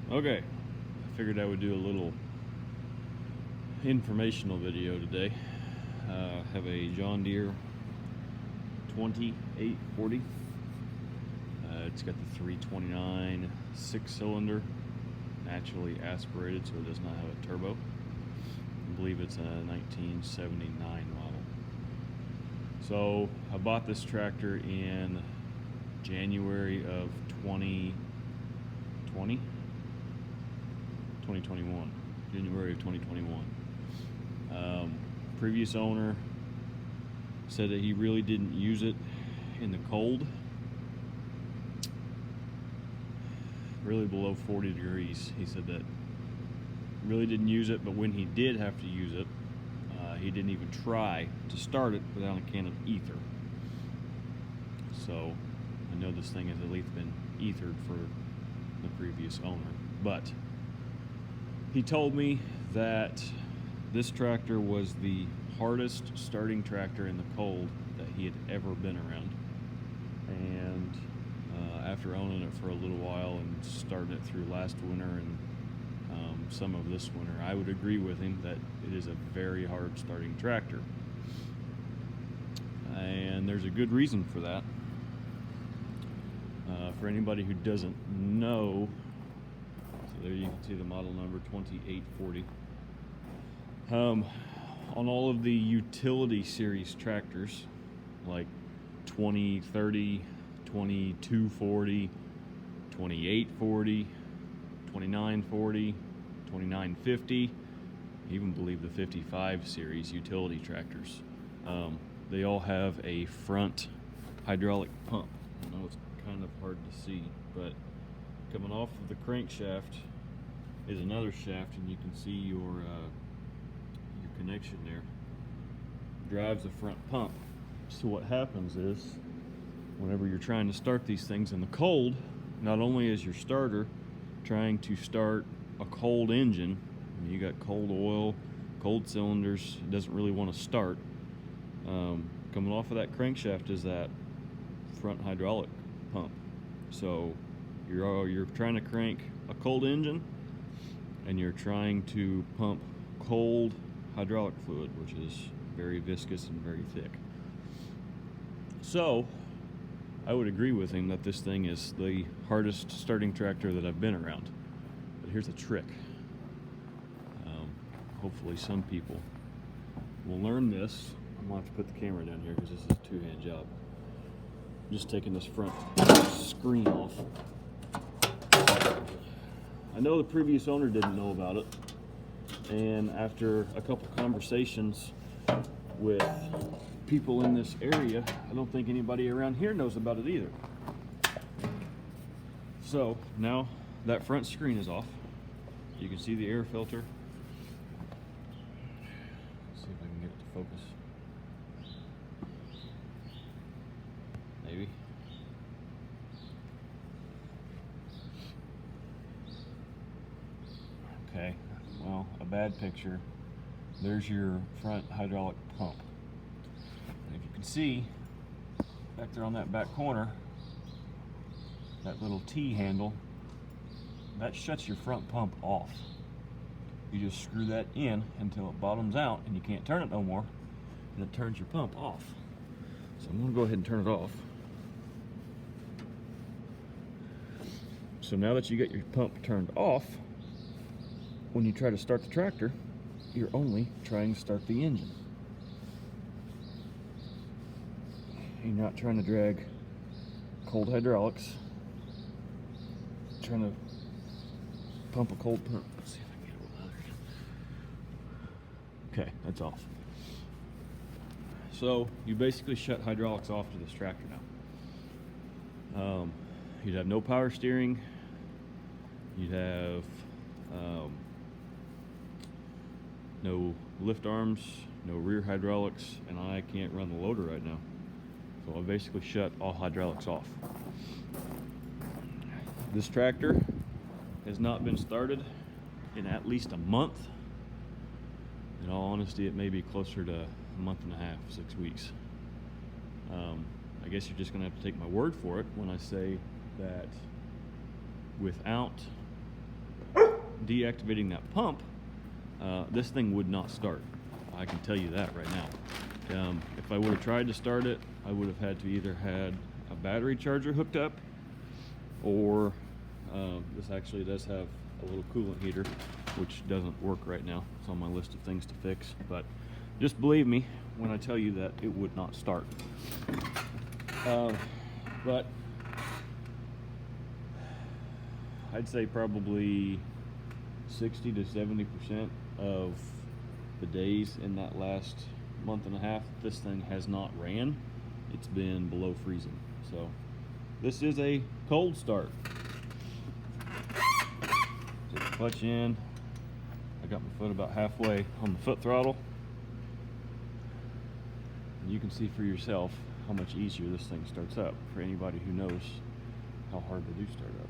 Okay, I figured I would do a little informational video today. I have a John Deere 2840. It's got the 329 6-cylinder, naturally aspirated, so it does not have a turbo. I believe it's a 1979 model. So I bought this tractor in January of 2021. January of 2021. Previous owner said that he really didn't use it in the cold, really below 40 degrees. He said that really didn't use it, but when he did have to use it, he didn't even try to start it without a can of ether. So I know this thing has at least been ethered for the previous owner, but he told me that this tractor was the hardest starting tractor in the cold that he had ever been around. And after owning it for a little while and starting it through last winter and some of this winter, I would agree with him that it is a very hard starting tractor. And there's a good reason for that. For anybody who doesn't know, so there you can see the model number 2840. On all of the utility series tractors, like 2030, 2240, 2840, 2940, 2950, I even believe the 55 series utility tractors, they all have a front hydraulic pump. I know it's kind of hard to see, but coming off of the crankshaft is another shaft, and you can see your connection there drives the front pump. So what happens is, whenever you're trying to start these things in the cold, not only is your starter trying to start a cold engine, you got cold oil, cold cylinders, it doesn't really want to start. Coming off of that crankshaft is that front hydraulic pump. So you're trying to crank a cold engine, and you're trying to pump cold hydraulic fluid, which is very viscous and very thick. So I would agree with him that this thing is the hardest starting tractor that I've been around. But here's a trick. Hopefully some people will learn this. I'm going to have to put the camera down here because this is a two-hand job. I'm just taking this front screen off. I know the previous owner didn't know about it, and after a couple conversations with people in this area, I don't think anybody around here knows about it either. So now that front screen is off. You can see the air filter. Let's see if I can get it to focus. Maybe. Okay, well, a bad picture. There's your front hydraulic pump. And if you can see, back there on that back corner, that little T handle, that shuts your front pump off. You just screw that in until it bottoms out and you can't turn it no more, and it turns your pump off. So I'm going to go ahead and turn it off. So now that you get your pump turned off, when you try to start the tractor, you're only trying to start the engine. You're not trying to drag cold hydraulics, trying to pump a cold pump. Let's see if I can get a little louder. Okay, that's off. So you basically shut hydraulics off to this tractor now. You'd have no power steering. You'd have no lift arms, no rear hydraulics, and I can't run the loader right now. So I basically shut all hydraulics off. This tractor has not been started in at least a month. In all honesty, it may be closer to a month and a half, 6 weeks. I guess you're just going to have to take my word for it when I say that without deactivating that pump, this thing would not start. I can tell you that right now. If I would have tried to start it, I would have had to either had a battery charger hooked up, or this actually does have a little coolant heater, which doesn't work right now. It's on my list of things to fix, but just believe me when I tell you that it would not start. But I'd say probably 60 to 70% of the days in that last month and a half this thing has not ran. It's been below freezing. So this is a cold start. Take the clutch in. I got my foot about halfway on the foot throttle. And you can see for yourself how much easier this thing starts up for anybody who knows how hard they do start up.